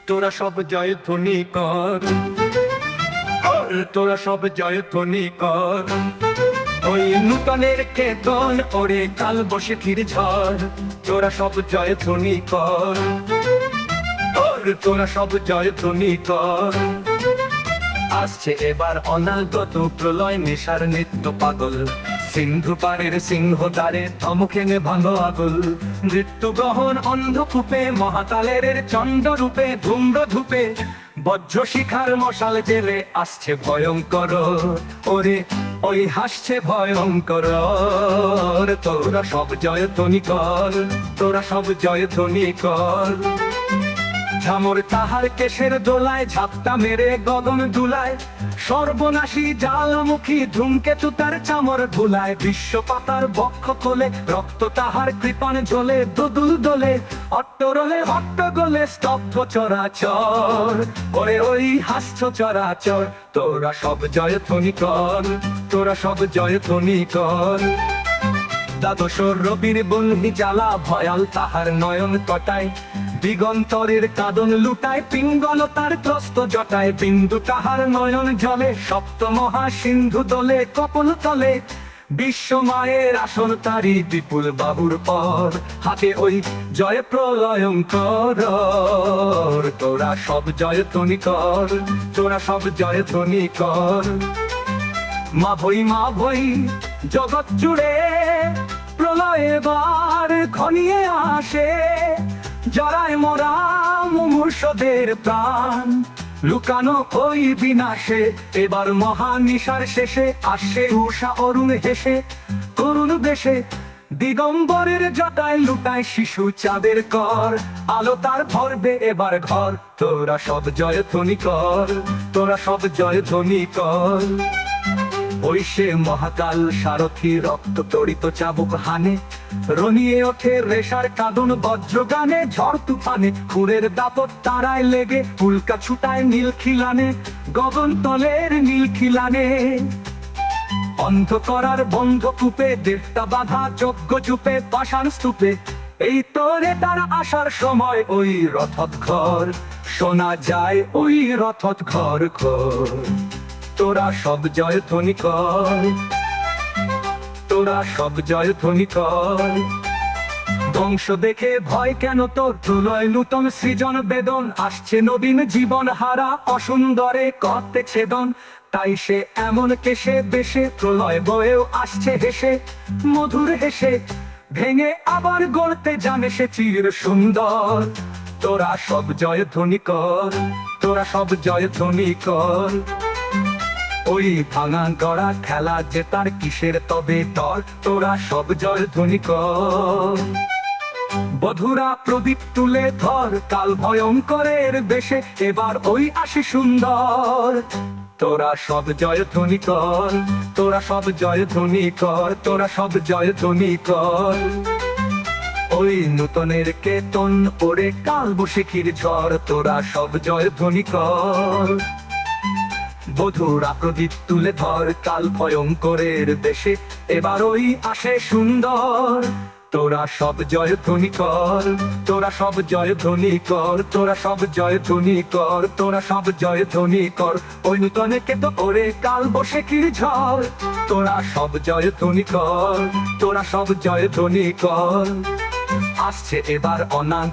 তোরা সব জয়ধ্বনি কর, তোরা সব জয়ধ্বনি কর। ওই নূতনের কেতন ওরে কাল বসে ফির ঝড়, তোরা সব জয়ধ্বনি কর, তোরা সব জয়ধ্বনি কর। আসছে এবার অনাগত প্রলয়, নেশার নিত্য পাগল, সিন্ধু পারের সিংহ দ্বারে ধমকে নেভানো আগুল। মৃত্যু গ্রহণ অন্ধকূপে, মহাকালের চন্দ্র রূপে, ধূম্র ধূপে বজ্র শিখার মশাল জেলে আসছে ভয়ঙ্কর, ওরে ওই হাসছে ভয়ঙ্কর। তোরা সব জয়ধ্বনি কর, তোরা সব জয়ধ্বনি কর। ঝামর তাহার কেশের দোলায় ঝাপটা মেরে গগন দুলায়, সর্বনাশী জ্বালামুখী ধূমকেতু তার চামর ধুলায়। বিশ্ব পাতার বক্ষ কোলে রক্ত তাহার কৃপাণ ঝোলে, দুদুল দোলে অট্টরোলে হট্টগোলে স্তব্ধ চরাচর, ওরে ওই হাস্য চরাচর। তোরা সব জয়ধ্বনি কর, তোরা সব জয়ধ্বনি কর। দ্বাদশ রবির বল্হি জ্বালা ভয়াল তাহার নয়ন কটায়, দিগন্তরের কাদন লুটায় পিঙ্গল তার ত্রস্ত জটায়। বিন্দু তাহার নয়ন জলে সপ্ত মহা সিন্ধু দোলে, কপল তলে বিশ্ব মায়ের আসন তারি বিপুল বাহুর পর, হাতে ওই জয় প্রলয়ঙ্কর। তোরা সব জয়ধ্বনি কর, তোরা সব জয়ধ্বনি কর। মা ভই জগৎ জুড়ে প্রলয় এবার ঘনিয়ে আসে, জরায় মোরা মুমূর্ষদের প্রাণ, লুকানো ওই বিনাশে। এবার মহানিশার শেষে আসে উষা অরুণ হেসে, করুণ বেশে দিগম্বরের জটায় লুটায় শিশু চাঁদের কর, আলো তার ভরবে এবার ঘর। তোরা সব জয়ধ্বনি কর, তোরা সব জয়ধ্বনি কর। ওই সে মহাকাল সারথি রক্ত তড়িত চাবুক হানে, রনিয়ে ওঠে রেশার কাঁদন বজ্র গানে। ঝড় তুফানে খুরের দাপট তারায় লেগে উল্কা ছুটায় নীল খিলানে, গগন তলের নীল খিলানে। অন্ধ করার বন্ধ কূপে দেবতা বাধা যজ্ঞ চুপে পাষাণ স্তূপে, এই তোরে তার আসার সময় ওই রথত ঘর শোনা যায়, ওই রথত ঘর ঘর। তোরা সব জয়ধ্বনি কর, তোরা সব জয়ধ্বনি কর। ধ্বংস দেখে ভয় কেন তোর, প্রলয় নূতন সৃজন বেদন। আসছে নবীন জীবন হারা অসুন্দরে করতে ছেদন, তাই সে এমন কেশে বেশে প্রলয় বয়েও আসছে হেসে, মধুর হেসে ভেঙে আবার গড়তে জানে সে চির সুন্দর। তোরা সব জয়ধ্বনি কর, তোরা সব জয়ধ্বনি কর। ওই ভাঙা গড়া খেলা যে তার কিসের তবে ডর, তোরা সব জয়ধ্বনি কর। বধুরা প্রদীপ তুলে ধর, কাল ভয়ঙ্করের বেশে এবার ওই আসে সুন্দর। তোরা সব জয়ধ্বনি কর, তোরা সব জয়ধ্বনি কর, তোরা সব জয়ধ্বনি কর। ওই নূতনের কেতন ওরে কাল বৈশাখীর ঝড়, তোরা সব জয়ধ্বনি কর। বধুরা প্রদীপ তুলে ধর, কাল ভয়ঙ্করের দেশে এবার ওই আসে সুন্দর। তোরা সব জয়ধ্বনি কর, তোরা সব জয়ধ্বনি কর, তোরা সব জয়ধ্বনি কর, তোরা সব জয়ধ্বনি কর। ওই নূতনে কেতো ওরে কাল বৈশাখীর ঝড়, তোরা সব জয়ধ্বনি কর, তোরা সব জয়ধ্বনি কর। আসছে এবার অনাগ